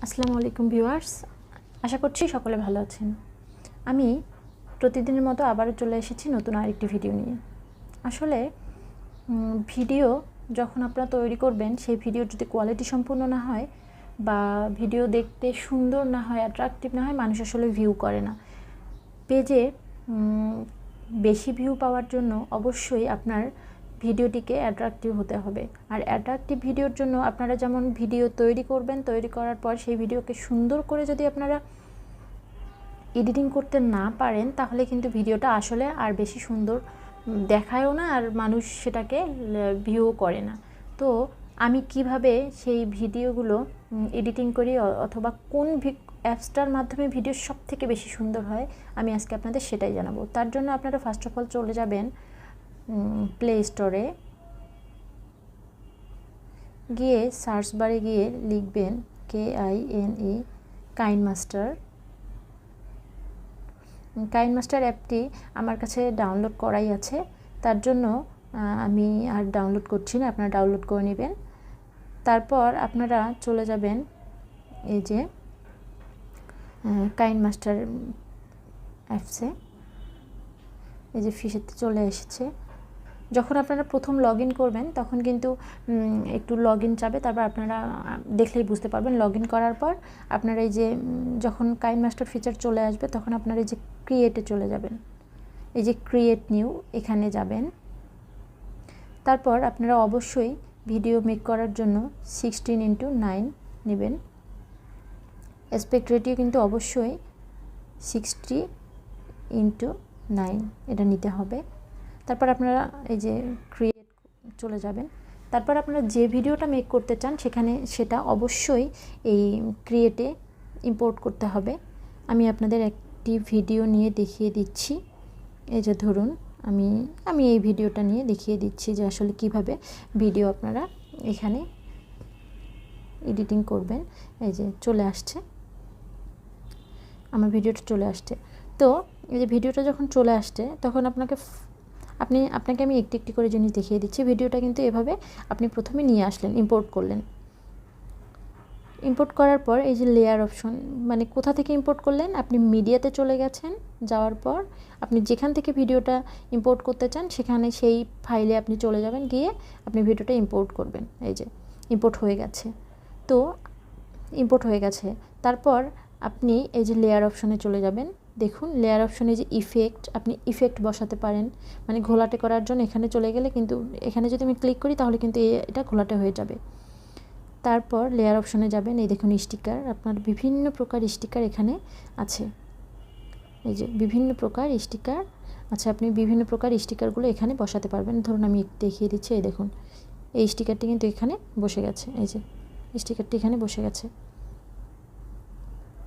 আসসালামু আলাইকুম ভিউয়ার্স, আশা করছি সকলে ভালো আছেন। আমি প্রতিদিনের মতো আবারও চলে এসেছি নতুন আরেকটি ভিডিও নিয়ে। আসলে ভিডিও যখন আপনারা তৈরি করবেন, সেই ভিডিও যদি কোয়ালিটি সম্পূর্ণ না হয় বা ভিডিও দেখতে সুন্দর না হয়, অ্যাট্রাকটিভ না হয়, মানুষ আসলে ভিউ করে না। পেজে বেশি ভিউ পাওয়ার জন্য অবশ্যই আপনার ভিডিওটিকে অ্যাট্রাকটিভ হতে হবে। আর অ্যাট্রাকটিভ ভিডিওর জন্য আপনারা যেমন ভিডিও তৈরি করবেন, তৈরি করার পর সেই ভিডিওকে সুন্দর করে যদি আপনারা এডিটিং করতে না পারেন, তাহলে কিন্তু ভিডিওটা আসলে আর বেশি সুন্দর দেখায়ও না, আর মানুষ সেটাকে ভিউ করে না। তো আমি কিভাবে সেই ভিডিওগুলো এডিটিং করি অথবা কোন অ্যাপসটার মাধ্যমে ভিডিও সব থেকে বেশি সুন্দর হয়, আমি আজকে আপনাদের সেটাই জানাবো। তার জন্য আপনারা ফার্স্ট অফ অল চলে যাবেন প্লে স্টোরে, গিয়ে সার্চ বারে গিয়ে লিখবেন KINE কাইনমাস্টার। কাইনমাস্টার অ্যাপটি আমার কাছে ডাউনলোড করাই আছে, তার জন্য আমি আর ডাউনলোড করছি না, আপনারা ডাউনলোড করে নেবেন। তারপর আপনারা চলে যাবেন এই যে কাইনমাস্টার অ্যাপসে, এই যে ফিশেতে চলে এসেছে। যখন আপনারা প্রথম লগ ইন করবেন তখন কিন্তু একটু লগ ইন চাবে, তারপর আপনারা দেখলেই বুঝতে পারবেন। লগ ইন করার পর আপনারা এই যে যখন কাইনমাস্টার ফিচার চলে আসবে, তখন আপনারা এই যে ক্রিয়েটে চলে যাবেন, এই যে ক্রিয়েট নিউ, এখানে যাবেন। তারপর আপনারা অবশ্যই ভিডিও মেক করার জন্য 16:9 নেবেন। অ্যাসপেক্ট রেটিও কিন্তু অবশ্যই 60:9 এটা নিতে হবে। তারপর আপনারা এই যে ক্রিয়েট চলে যাবেন। তারপর আপনারা যে ভিডিওটা মেক করতে চান সেটা অবশ্যই এই ক্রিয়েটে ইম্পোর্ট করতে হবে। আমি আপনাদের একটি ভিডিও নিয়ে দেখিয়ে দিচ্ছি। এই যে ধরুন আমি এই ভিডিওটা নিয়ে দেখিয়ে দিচ্ছি যে আসলে কিভাবে ভিডিও আপনারা এখানে এডিটিং করবেন। এই যে চলে আসছে, আমার ভিডিওটা চলে আসছে। তো এই যে ভিডিওটা যখন চলে আসছে, তখন আপনাকে আমি একটি একটি করে জিনিস দেখিয়ে দিচ্ছি। ভিডিওটা কিন্তু এভাবে আপনি প্রথমে নিয়ে আসলেন, ইম্পোর্ট করলেন। ইম্পোর্ট করার পর এই যে লেয়ার অপশন, মানে কোথা থেকে ইম্পোর্ট করলেন, আপনি মিডিয়াতে চলে গেছেন। যাওয়ার পর আপনি যেখান থেকে ভিডিওটা ইম্পোর্ট করতে চান সেখানে সেই ফাইলে আপনি চলে যাবেন, গিয়ে আপনি ভিডিওটা ইম্পোর্ট করবেন। এই যে ইম্পোর্ট হয়ে গেছে, তো ইম্পোর্ট হয়ে গেছে। তারপর আপনি এই যে লেয়ার অপশনে চলে যাবেন। দেখুন লেয়ার অপশনে যে ইফেক্ট, আপনি ইফেক্ট বসাতে পারেন, মানে ঘোলাটে করার জন্য এখানে চলে গেলে কিন্তু এখানে যদি আমি ক্লিক করি তাহলে কিন্তু এটা ঘোলাটে হয়ে যাবে। তারপর লেয়ার অপশনে যাবেন, এই দেখুন স্টিকার, আপনার বিভিন্ন প্রকার স্টিকার এখানে আছে। এই যে বিভিন্ন প্রকার স্টিকার আছে, আপনি বিভিন্ন প্রকার স্টিকারগুলো এখানে বসাতে পারবেন। ধরুন আমি দেখিয়ে দিচ্ছি, এই দেখুন এই স্টিকারটি কিন্তু এখানে বসে গেছে। এই যে স্টিকারটি এখানে বসে গেছে।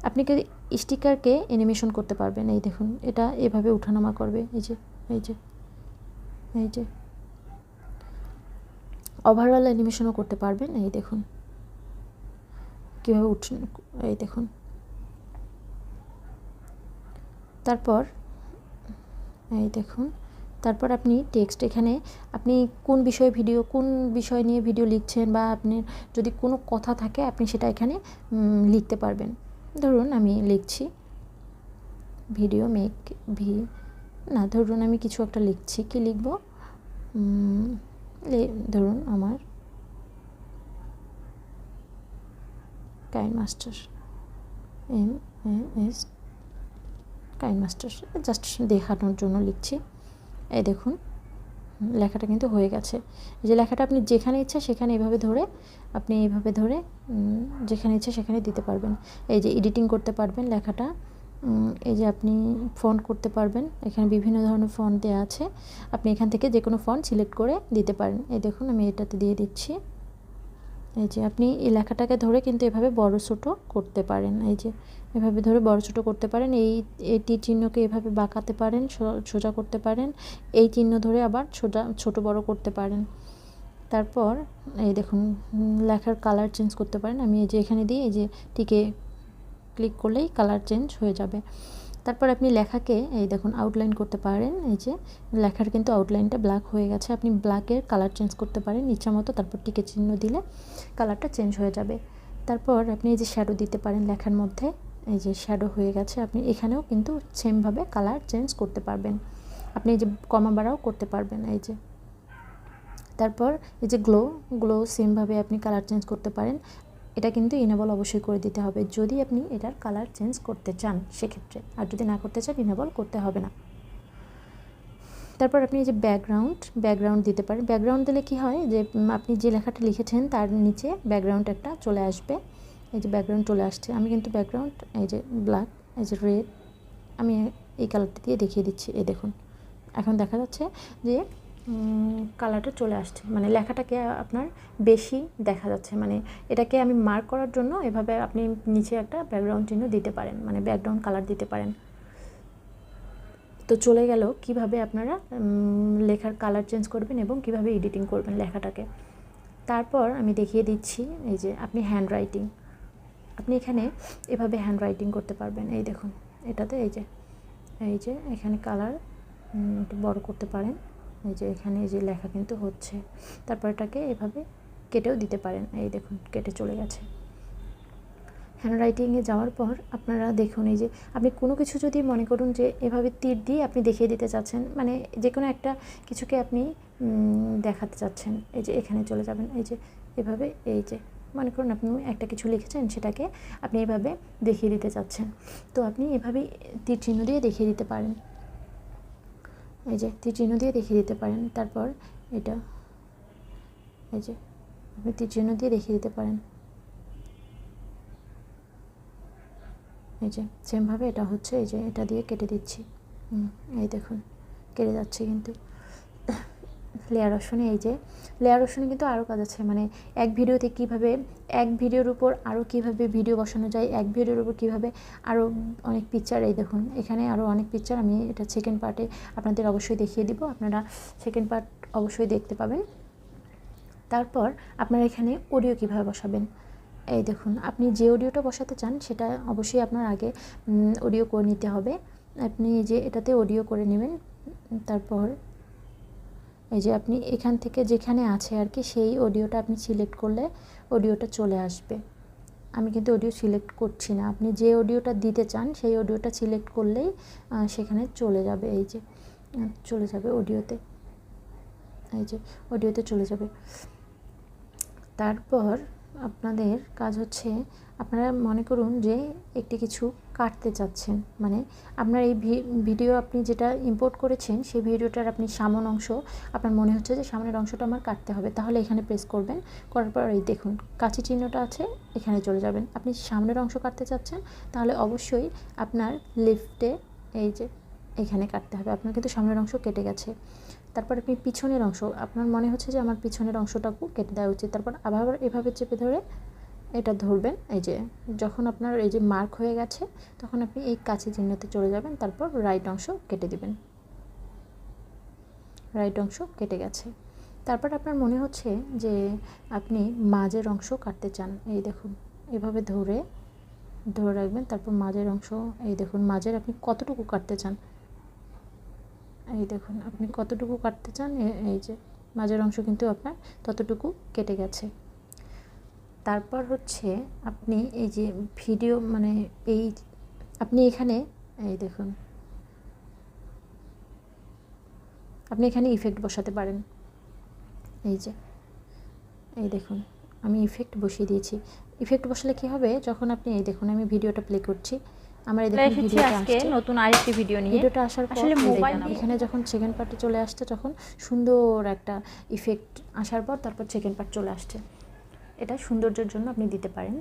আপনি কি স্টিকারকে অ্যানিমেশন করতে পারবেন। এই দেখুন এটা এভাবে ওঠানামা করবে, এই যে এই যে এই যে ওভারঅল অ্যানিমেশনও করতে পারবেন। এই দেখুন কীভাবে উঠছেন, এই দেখুন। তারপর এই দেখুন, তারপর আপনি টেক্সট, এখানে আপনি কোন বিষয় নিয়ে ভিডিও লিখছেন, বা আপনার যদি কোনো কথা থাকে আপনি সেটা এখানে লিখতে পারবেন। ধরুন আমি লিখছি ভিডিও মেক ধরুন আমি কিছু একটা লিখছি, কি লিখব, ধরুন আমার কাইনমাস্টার MS কাইনমাস্টার জাস্ট দেখানোর জন্য লিখছি। এই দেখুন লেখাটা কিন্তু হয়ে গেছে। এই যে লেখাটা আপনি যেখানে ইচ্ছা সেখানে এইভাবে ধরে যেখানে ইচ্ছা সেখানে দিতে পারবেন। এই যে এডিটিং করতে পারবেন লেখাটা। এই যে আপনি ফন্ট করতে পারবেন, এখানে বিভিন্ন ধরনের ফন্ট দেওয়া আছে, আপনি এখান থেকে যে কোনো ফন্ট সিলেক্ট করে দিতে পারেন। এই দেখুন আমি এটাতে দিয়ে দিচ্ছি। এই যে আপনি এই লেখাটাকে ধরে কিন্তু এভাবে বড় ছোট করতে পারেন। এই যে এভাবে ধরে বড় ছোট করতে পারেন, এই তীর চিহ্নকে এভাবে বাঁকাতে পারেন, সোজা করতে পারেন, এই চিহ্ন ধরে আবার ছোট বড় করতে পারেন। তারপর এই দেখুন লেখার কালার চেঞ্জ করতে পারেন। আমি এই যে এখানে দিয়ে এই যে টিকে ক্লিক করলেই কালার চেঞ্জ হয়ে যাবে। তারপর আপনি লেখাকে এই দেখুন আউটলাইন করতে পারেন। এই যে লেখার কিন্তু আউটলাইনটা ব্ল্যাক হয়ে গেছে, আপনি ব্ল্যাকের কালার চেঞ্জ করতে পারেন ইচ্ছা মতো। তারপর টিকে চিহ্ন দিলে কালারটা চেঞ্জ হয়ে যাবে। তারপর আপনি এই যে শ্যাডো দিতে পারেন লেখার মধ্যে, এই যে শ্যাডো হয়ে গেছে। আপনি এখানেও কিন্তু সেমভাবে কালার চেঞ্জ করতে পারবেন, আপনি এই যে কমা বাড়াও করতে পারবেন। এই যে তারপর এই যে গ্লো সেমভাবে আপনি কালার চেঞ্জ করতে পারেন। এটা কিন্তু ইনেবল অবশ্যই করে দিতে হবে যদি আপনি এটার কালার চেঞ্জ করতে চান সেক্ষেত্রে, আর যদি না করতে চান ইনেবল করতে হবে না। তারপর আপনি এই যে ব্যাকগ্রাউন্ড দিতে পারেন। ব্যাকগ্রাউন্ড দিলে কি হয় যে আপনি যে লেখাটা লিখেছেন তার নিচে ব্যাকগ্রাউন্ড একটা চলে আসবে। এই যে ব্যাকগ্রাউন্ড চলে আসছে। আমি কিন্তু ব্যাকগ্রাউন্ড এই যে ব্ল্যাক, এই যে রেড, আমি এই কালারটা দিয়ে দেখিয়ে দিচ্ছি। এই দেখুন এখন দেখা যাচ্ছে যে কালারটা চলে আসছে, মানে লেখাটাকে আপনার বেশি দেখা যাচ্ছে। মানে এটাকে আমি মার্ক করার জন্য এভাবে আপনি নিচে একটা ব্যাকগ্রাউন্ড চিহ্ন দিতে পারেন, মানে ব্যাকগ্রাউন্ড কালার দিতে পারেন। তো চলে গেল কিভাবে আপনারা লেখার কালার চেঞ্জ করবেন এবং কিভাবে এডিটিং করবেন লেখাটাকে। তারপর আমি দেখিয়ে দিচ্ছি এই যে আপনি হ্যান্ড রাইটিং, আপনি এখানে এভাবে হ্যান্ড রাইটিং করতে পারবেন। এই দেখুন এটাতে এই যে এখানে কালার একটু বড় করতে পারেন। এই যে এখানে এই যে লেখা কিন্তু হচ্ছে। তারপর এটাকে এভাবে কেটেও দিতে পারেন। এই দেখুন কেটে চলে গেছে। হ্যান্ড রাইটিংয়ে যাওয়ার পর আপনারা দেখুন এই যে আপনি কোনো কিছু যদি মনে করুন যে এভাবে তীর দিয়ে আপনি দেখিয়ে দিতে চাচ্ছেন, মানে যে কোনো একটা কিছুকে আপনি দেখাতে চাচ্ছেন, এই যে এখানে চলে যাবেন। এই যে এভাবে এই যে মনে করুন আপনি একটা কিছু লিখেছেন সেটাকে আপনি এভাবে দেখিয়ে দিতে চাচ্ছেন, তো আপনি এভাবেই তীর চিহ্ন দিয়ে দেখিয়ে দিতে পারেন। এই যে তীর চিহ্ন দিয়ে দেখিয়ে দিতে পারেন। তারপর এটা এই যে আপনি তীর চিহ্ন দিয়ে দেখিয়ে দিতে পারেন। এই যে সেমভাবে এটা হচ্ছে, এই যে এটা দিয়ে কেটে দিচ্ছি। এই দেখুন কেটে যাচ্ছে। কিন্তু লেয়ার অপশনে এই যে লেয়ার অপশনে কিন্তু আরও কাজ আছে, মানে এক ভিডিওতে কিভাবে এক ভিডিওর উপর আরও কিভাবে ভিডিও বসানো যায়, এক ভিডিওর উপর কিভাবে আরও অনেক পিকচার। এই দেখুন এখানে আরও অনেক পিকচার, আমি এটা সেকেন্ড পার্টে আপনাদের অবশ্যই দেখিয়ে দিব, আপনারা সেকেন্ড পার্ট অবশ্যই দেখতে পাবেন। তারপর আপনারা এখানে অডিও কিভাবে বসাবেন, এই দেখুন আপনি যে অডিওটা বসাতে চান সেটা অবশ্যই আপনার আগে অডিও করে নিতে হবে। আপনি যে এটাতে অডিও করে নেবেন। তারপর এই যে আপনি এখান থেকে যেখানে আছে আর কি সেই অডিওটা আপনি সিলেক্ট করলে অডিওটা চলে আসবে। আমি কিন্তু অডিও সিলেক্ট করছি না, আপনি যে অডিওটা দিতে চান সেই অডিওটা সিলেক্ট করলেই সেখানে চলে যাবে। এই যে চলে যাবে অডিওতে, এই যে অডিওতে চলে যাবে। তারপর আপনাদের কাজ হচ্ছে আপনারা মনে করুন যে একটি কিছু কাটতে চাচ্ছেন, মানে আপনার এই ভিডিও আপনি যেটা ইম্পোর্ট করেছেন সেই ভিডিওটার আপনি সামন অংশ আপনার মনে হচ্ছে যে সামনের অংশটা আমার কাটতে হবে, তাহলে এখানে প্রেস করবেন। করার পর এই দেখুন কাঁচি চিহ্নটা আছে, এখানে চলে যাবেন। আপনি সামনের অংশ কাটতে চাচ্ছেন তাহলে অবশ্যই আপনার লেফটে এই যে এখানে কাটতে হবে। আপনার কিন্তু সামনের অংশ কেটে গেছে। তারপর আপনি পিছনের অংশ আপনার মনে হচ্ছে যে আমার পিছনের অংশটাকেও কেটে দেওয়া উচিত, তারপর আবার এভাবে চেপে ধরে এটা ধরবেন। এই যে যখন আপনার এই যে মার্ক হয়ে গেছে তখন আপনি এই কাঁচি চিহ্নতে চলে যাবেন, তারপর রাইট অংশ কেটে দিবেন। রাইট অংশ কেটে গেছে। তারপর আপনার মনে হচ্ছে যে আপনি মাঝের অংশ কাটতে চান, এই দেখুন এভাবে ধরে রাখবেন। তারপর মাঝের অংশ এই দেখুন মাঝের আপনি কতটুকু কাটতে চান, এই দেখুন আপনি কতটুকু কাটতে চান, এই যে মাঝের অংশ কিন্তু আপনার ততটুকু কেটে গেছে। তারপর হচ্ছে আপনি এই যে ভিডিও মানে এই আপনি এখানে এই দেখুন আপনি এখানে ইফেক্ট বসাতে পারেন। এই যে এই দেখুন আমি ইফেক্ট বসিয়ে দিয়েছি। ইফেক্ট বসালে কি হবে, যখন আপনি এই দেখুন আমি ভিডিওটা প্লে করছি, আমার এই দেখুন ভিডিওটা আসছে নতুন আরেকটি ভিডিও নিয়ে। ভিডিওটা আসার পর আসলে মোবাইল এখানে যখন সেকেন্ড পার্টে চলে আসছে তখন সুন্দর একটা ইফেক্ট আসার পর তারপর সেকেন্ড পার্ট চলে আসছে। এটা সৌন্দর্যের জন্য আপনি দিতে পারেন।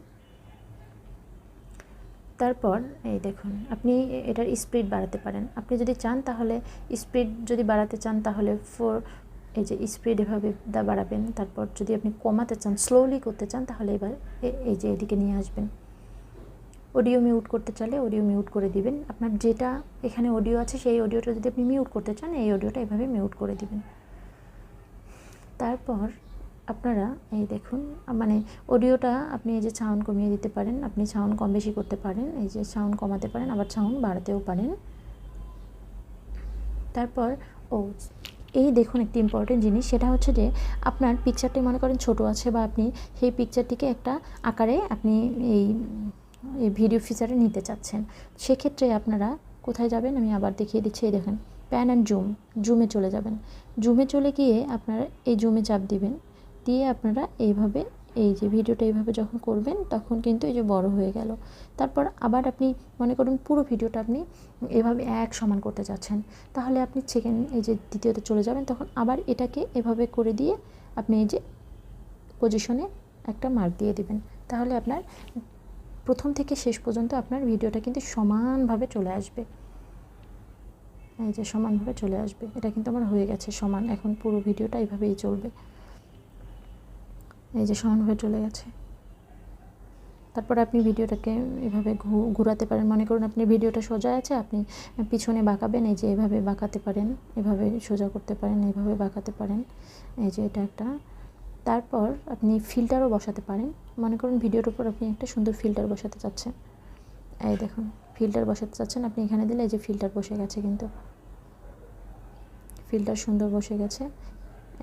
তারপর এই দেখুন আপনি এটার স্পিড বাড়াতে পারেন, আপনি যদি চান তাহলে স্পিড যদি বাড়াতে চান তাহলে এই যে স্পিড এভাবে বাড়াবেন। তারপর যদি আপনি কমাতে চান স্লোলি করতে চান তাহলে এবার এই যে এদিকে নিয়ে আসবেন। অডিও মিউট করতে চাইলে অডিও মিউট করে দিবেন। আপনার যেটা এখানে অডিও আছে সেই অডিওটা যদি আপনি মিউট করতে চান এই অডিওটা এভাবে মিউট করে দিবেন। তারপর আপনারা এই দেখুন মানে অডিওটা আপনি এই যে সাউন্ড কমিয়ে দিতে পারেন, আপনি সাউন্ড কম বেশি করতে পারেন, এই যে সাউন্ড কমাতে পারেন আবার সাউন্ড বাড়াতেও পারেন। তারপর এই দেখুন একটি ইম্পর্টেন্ট জিনিস, সেটা হচ্ছে যে আপনার পিকচারটি মনে করেন ছোট আছে, বা আপনি সেই পিকচারটিকে একটা আকারে আপনি এই ভিডিও ফিচারে নিতে চাচ্ছেন। সেক্ষেত্রে আপনারা কোথায় যাবেন আমি আবার দেখিয়ে দিচ্ছি। এই দেখেন প্যান অ্যান্ড জুমে চলে যাবেন। জুমে চলে গিয়ে আপনারা এই জুমে চাপ দিবেন, দিয়ে আপনারা এইভাবে এই যে ভিডিওটা এইভাবে যখন করবেন তখন কিন্তু এই যে বড় হয়ে গেল। তারপর আবার আপনি মনে করুন পুরো ভিডিওটা আপনি এভাবে এক সমান করতে চাচ্ছেন, তাহলে আপনি এই যে দ্বিতীয়তে চলে যাবেন, তখন আবার এটাকে এভাবে করে দিয়ে আপনি এই যে পজিশনে একটা মার্ক দিয়ে দিবেন। তাহলে আপনার প্রথম থেকে শেষ পর্যন্ত আপনার ভিডিওটা কিন্তু সমানভাবে চলে আসবে। এই যে সমানভাবে চলে আসবে, এটা কিন্তু আমার হয়ে গেছে সমান। এখন পুরো ভিডিওটা এইভাবেই চলবে। এই যে সমানভাবে চলে গেছে। তারপর আপনি ভিডিওটাকে এভাবে ঘোরাতে পারেন। মনে করুন আপনি ভিডিওটা সোজা আছে, আপনি পিছনে বাঁকাবেন, এই যে এভাবে বাঁকাতে পারেন, এভাবে সোজা করতে পারেন, এইভাবে বাঁকাতে পারেন। এই যে এটা একটা। তারপর আপনি ফিল্টারও বসাতে পারেন। মনে করুন ভিডিওর উপর আপনি একটা সুন্দর ফিল্টার বসাতে চাচ্ছেন। এই দেখুন ফিল্টার বসাতে চাচ্ছেন, আপনি এখানে দিলে এই যে ফিল্টার বসে গেছে, কিন্তু ফিল্টার সুন্দর বসে গেছে।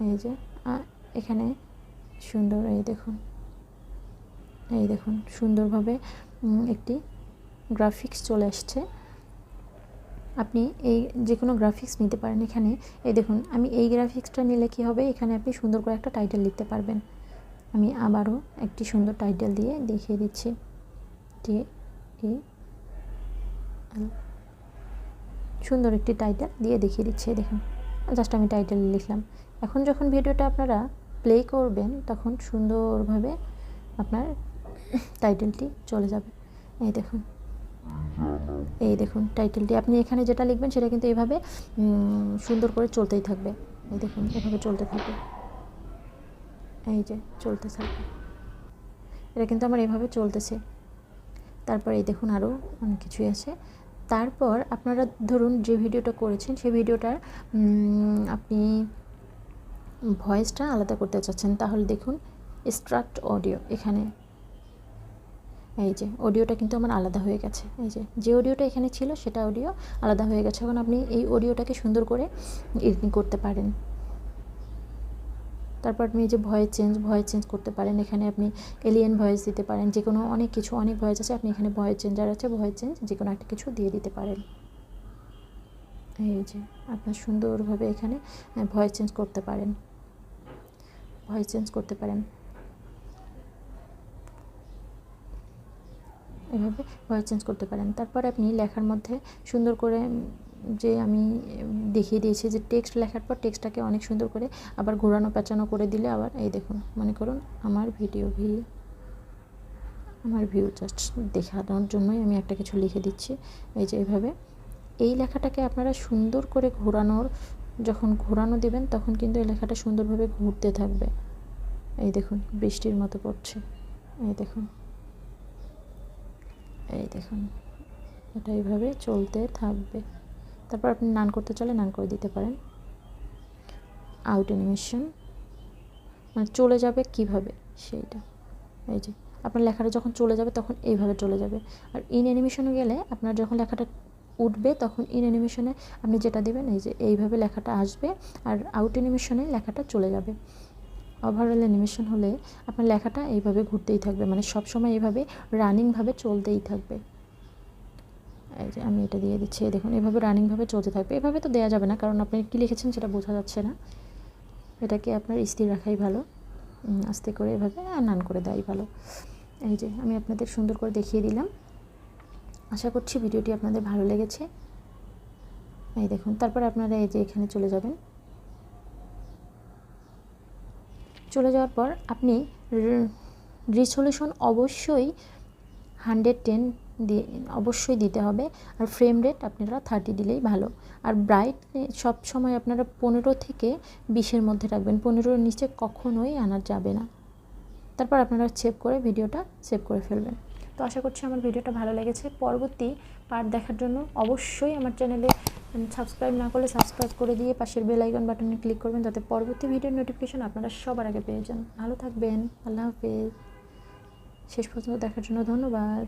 এই যে এখানে সুন্দর এই দেখুন সুন্দরভাবে একটি গ্রাফিক্স চলে আসছে। আপনি এই যে কোনো গ্রাফিক্স নিতে পারেন। এখানে এই দেখুন আমি এই গ্রাফিক্সটা নিলে কী হবে, এখানে আপনি সুন্দর করে একটা টাইটেল লিখতে পারবেন। আমি আবারও একটি সুন্দর টাইটেল দিয়ে দেখিয়ে দিচ্ছি। সুন্দর একটি টাইটেল দিয়ে দেখিয়ে দিচ্ছি। দেখুন জাস্ট আমি টাইটেল লিখলাম। এখন যখন ভিডিওটা আপনারা প্লে করবেন তখন সুন্দরভাবে আপনার টাইটেলটি চলে যাবে। এই দেখুন টাইটেলটি আপনি এখানে যেটা লিখবেন সেটা কিন্তু এইভাবে সুন্দর করে চলতেই থাকবে। এই দেখুন এভাবে চলতে থাকবে, এই যে চলতে থাকবে। এটা কিন্তু আমার এভাবে চলতেছে। তারপর এই দেখুন আরও অনেক কিছুই আছে। তারপর আপনারা ধরুন যে ভিডিওটা করেছেন সেই ভিডিওটার আপনি ভয়েসটা আলাদা করতে চাচ্ছেন, তাহলে দেখুন এক্সট্রাক্ট অডিও। এখানে এই যে অডিওটা কিন্তু আমার আলাদা হয়ে গেছে। এই যে অডিওটা এখানে ছিল সেটা অডিও আলাদা হয়ে গেছে। এখন আপনি এই অডিওটাকে সুন্দর করে এডিটিং করতে পারেন। তারপর আপনি এই যে ভয়েস চেঞ্জ করতে পারেন। এখানে আপনি এলিয়েন ভয়েস দিতে পারেন, যে কোনো অনেক ভয়েস আছে। আপনি এখানে ভয়েস চেঞ্জার আছে, ভয়েস চেঞ্জ যে কোনো একটা কিছু দিয়ে দিতে পারেন। এই যে আপনার সুন্দরভাবে এখানে ভয়েস চেঞ্জ করতে পারেন, এভাবে ভয়েস চেঞ্জ করতে পারেন। তারপর আপনি লেখার মধ্যে সুন্দর করে যে আমি দেখিয়ে দিয়েছি যে টেক্সট লেখার পর টেক্সটটাকে অনেক সুন্দর করে আবার ঘোরানো পেঁচানো করে দিলে আবার এই দেখুন মনে করুন আমার ভিউ জাস্ট দেখানোর জন্যই আমি একটা কিছু লিখে দিচ্ছি। এই যে এইভাবে এই লেখাটাকে আপনারা সুন্দর করে যখন ঘোরানো দিবেন তখন কিন্তু এই লেখাটা সুন্দরভাবে ঘুরতে থাকবে। এই দেখুন বৃষ্টির মতো পড়ছে। এই দেখুন এটা এইভাবে চলতে থাকবে। তারপর আপনি নান করতে চলে নান করে দিতে পারেন। আউট অ্যানিমেশন মানে চলে যাবে কিভাবে সেইটা। এই যে আপনার লেখাটা যখন চলে যাবে তখন এইভাবে চলে যাবে। আর ইন অ্যানিমেশনে গেলে আপনার যখন লেখাটা উঠবে তখন ইন অ্যানিমেশনে আপনি যেটা দেবেন এই যে এইভাবে লেখাটা আসবে, আর আউট অ্যানিমেশনে লেখাটা চলে যাবে। ওভারঅল অ্যানিমেশন হলে আপনার লেখাটা এইভাবে ঘুরতেই থাকবে, মানে সবসময় এইভাবে রানিংভাবে চলতেই থাকবে। এই যে আমি এটা দিয়ে দিচ্ছি, দেখুন এভাবে রানিংভাবে চলতে থাকবে। এভাবে তো দেওয়া যাবে না, কারণ আপনি কী লিখেছেন সেটা বোঝা যাচ্ছে না। এটাকে আপনার স্থির রাখাই ভালো, আস্তে করে এভাবে নান করে দেওয়াই ভালো। এই যে আমি আপনাদের সুন্দর করে দেখিয়ে দিলাম। আশা করছি ভিডিওটি আপনাদের ভালো লেগেছে। এই দেখুন তারপর আপনারা এই যে এখানে চলে যাবেন। চলে যাওয়ার পর আপনি রেজোলিউশন অবশ্যই 110 দিয়ে অবশ্যই দিতে হবে, আর ফ্রেম রেট আপনারা 30 দিলেই ভালো। আর ব্রাইট সব সময় আপনারা 15 থেকে 20-এর মধ্যে রাখবেন, 15-এর নিচে কখনোই আনা যাবে না। তারপর আপনারা ভিডিওটা সেভ করে ফেলবেন। তো আশা করছি আমার ভিডিওটা ভালো লেগেছে। পরবর্তী পার্ট দেখার জন্য অবশ্যই আমার চ্যানেলে সাবস্ক্রাইব না করলে সাবস্ক্রাইব করে দিয়ে পাশের বেল আইকন বাটনে ক্লিক করবেন, যাতে পরবর্তী ভিডিওর নোটিফিকেশন আপনারা সবার আগে পেয়ে যান। ভালো থাকবেন, আল্লাহ হাফেজ। শেষ পর্যন্ত দেখার জন্য ধন্যবাদ।